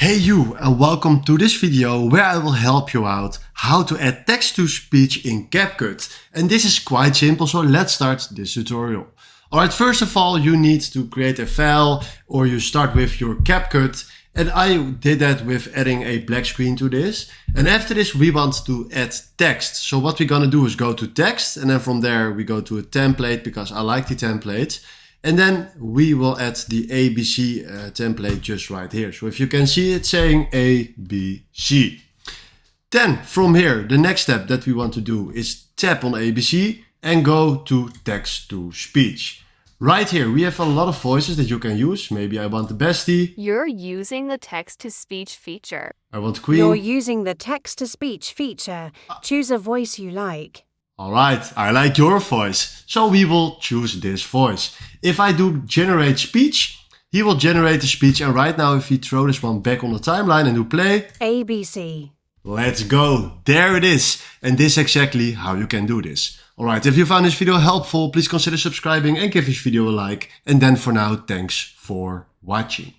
Hey you, and welcome to this video where I will help you out how to add text to speech in CapCut. And this is quite simple, so let's start this tutorial. Alright, first of all you need to create a file, or you start with your CapCut. And I did that with adding a black screen to this. And after this we want to add text. So what we're gonna do is go to text, and then from there we go to a template because I like the templates. And then we will add the ABC template just right here. So if you can see it saying ABC. Then from here, the next step that we want to do is tap on ABC and go to text to speech. Right here, we have a lot of voices that you can use. Maybe I want the bestie. You're using the text-to-speech feature. I want queen. You're using the text-to-speech feature. Choose a voice you like. Alright, I like your voice. So we will choose this voice. If I do generate speech, he will generate the speech. And right now, if we throw this one back on the timeline and do play. ABC. Let's go. There it is. And this is exactly how you can do this. Alright, if you found this video helpful, please consider subscribing and give this video a like. And then for now, thanks for watching.